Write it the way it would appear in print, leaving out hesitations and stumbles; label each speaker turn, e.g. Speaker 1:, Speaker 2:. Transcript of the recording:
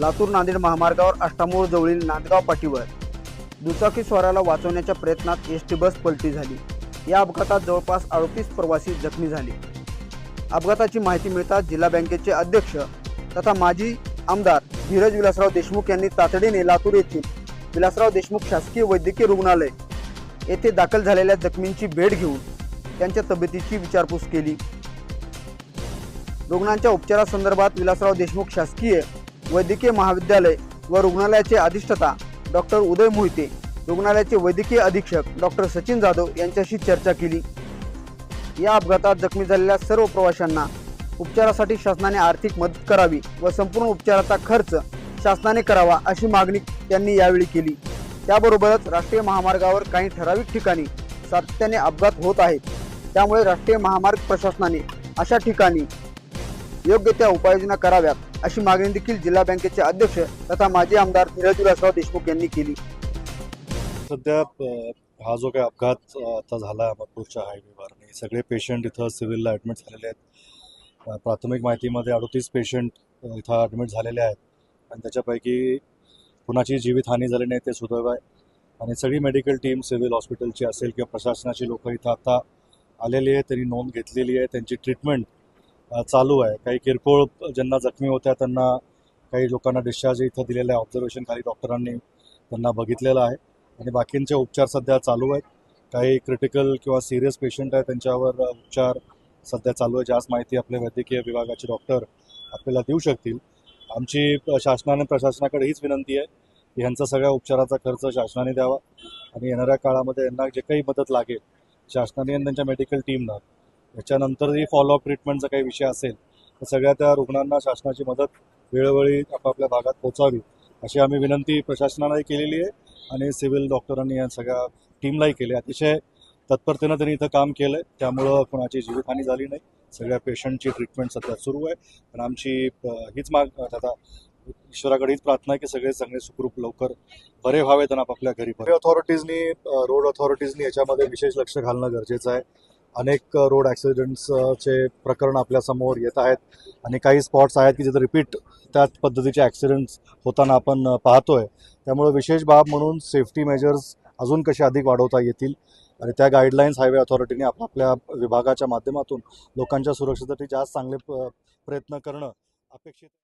Speaker 1: लातूर नांदेड महामार्गावर अष्टामूळ जवळील नांदगाव पाटीवर दुचाकी स्वाराला वाचवण्याच्या प्रयत्नात एसटी बस पलटी झाली। या अपघातात जवळपास 38 प्रवासी जखमी झाले। अपघाताची माहिती मिळताच जिल्हा बँकेचे अध्यक्ष तथा माजी आमदार धीरज विलासराव देशमुख यांनी तातडीने लातूर येथील विलासराव देशमुख शासकीय वैद्यकीय रुग्णालय येथे दाखल झालेल्या जखमींची भेट घेऊन त्यांच्या तब्येतीची विचारपूस केली। रुग्णांच्या उपचारासंदर्भात विलासराव देशमुख शासकीय वैद्यकीय महाविद्यालय व रुग्णालयाचे अधिष्ठाता डॉक्टर उदय मोहिते, रुग्णालयाचे वैद्यकीय अधीक्षक डॉक्टर सचिन जाधव यांच्याशी चर्चा केली। या अपघातात जखमी झालेल्या सर्व प्रवाशांना उपचारासाठी शासनाने आर्थिक मदत करावी व संपूर्ण उपचाराचा खर्च शासनाने करावा अशी मागणी त्यांनी यावेळी केली। त्याबरोबरच राष्ट्रीय महामार्गावर काही ठराविक ठिकाणी सातत्याने अपघात होत आहेत, त्यामुळे राष्ट्रीय महामार्ग प्रशासनाने अशा ठिकाणी योग्य त्या उपाययोजना कराव्यात अशी मागणी देखील जिल्हा बँकेचे अध्यक्ष तथा माजी आमदार धीरज विलासराव देशमुख यांनी केली।
Speaker 2: सध्या हा जो काही अपघात आता झाला अहमदपूरच्या हायवेवर, सगळे पेशंट इथं सिव्हिलला ॲडमिट झालेले आहेत। प्राथमिक माहितीमध्ये 38 पेशंट इथं ॲडमिट झालेले आहेत आणि त्याच्यापैकी कुणाची जीवितहानी झाली नाही ते सुदैव आहे। आणि सगळी मेडिकल टीम सिव्हिल हॉस्पिटलची असेल किंवा प्रशासनाची लोक इथं आता आलेली आहे, त्यांनी नोंद घेतलेली आहे, त्यांची ट्रीटमेंट चालू आहे। काही किरकोळ ज्यांना जखमी होत्या त्यांना काही लोकांना डिस्चार्ज इथं दिलेलं आहे, ऑब्झर्वेशन खाली डॉक्टरांनी त्यांना बघितलेलं आहे आणि बाकींचे उपचार सध्या चालू आहेत। काही क्रिटिकल किंवा सिरियस पेशंट आहेत त्यांच्यावर उपचार सध्या चालू आहे, जास्त माहिती आपले वैद्यकीय विभागाचे डॉक्टर आपल्याला देऊ शकतील। आमची शासनाने प्रशासनाकडे हीच विनंती आहे की ह्यांचा सगळ्या उपचाराचा खर्च शासनाने द्यावा आणि येणाऱ्या काळामध्ये यांना जे काही मदत लागेल शासनाने आणि त्यांच्या मेडिकल टीमना, याच्यानंतरही फॉलोअप ट्रीटमेंटचा काही विषय असेल तर सगळ्या त्या रुग्णांना शासनाची मदत वेळोवेळी आपापल्या भागात पोहोचावी अशी आम्ही विनंती प्रशासनालाही केलेली आहे आणि सिव्हिल डॉक्टरांनी या सगळ्या टीमलाही केली। अतिशय तत्परतेनं त्यांनी इथं काम केलं आहे, त्यामुळं कोणाची जीवितहानी झाली नाही। सगळ्या पेशंटची ट्रीटमेंट सध्या सुरू आहे आणि आमची हीच आता ईश्वराकडे हीच प्रार्थना आहे की सगळे चांगले सुखरूप लवकर बरे व्हावेत आणि आपापल्या घरी रोड अथॉरिटीजनी याच्यामध्ये विशेष लक्ष घालणं गरजेचं आहे। अनेक रोड ॲक्सिडेंट्सचे प्रकरण आपल्यासमोर येत आहेत आणि काही स्पॉट्स आहेत की जिथे रिपीट त्याच पद्धतीचे ॲक्सिडेंट्स होताना आपण पाहतोय। त्यामुळे विशेष बाब म्हणून सेफ्टी मेजर्स अजून कसे अधिक वाढवता येतील आणि त्या गाईडलाईन्स हायवे अथॉरिटीने आपल्या विभागाच्या माध्यमातून लोकांच्या सुरक्षेसाठी जास्त चांगले प्रयत्न करणं अपेक्षित आहे।